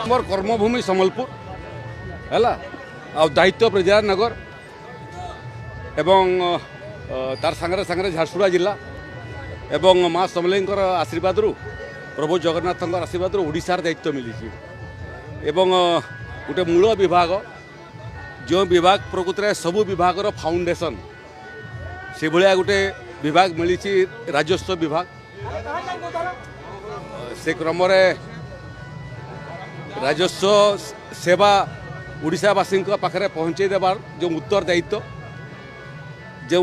मोर कर्मभूमि सम्बलपुर है दायित्व प्रजार नगर एवं तार सांगरे सांगरे झारसुगुड़ा जिला एवं माँ समलेईंकर आशीर्वाद प्रभु जगन्नाथ आशीर्वाद ओडिशार दायित्व मिली एवं गोटे मूल विभाग जो विभाग प्रकृत में सबू विभाग फाउंडेशन से भाया गोटे विभाग मिली राजस्व विभाग से क्रम राजस्व सेवा ओडिशावासी पाखे पहुँचे देवार जो उत्तर दायित्व जो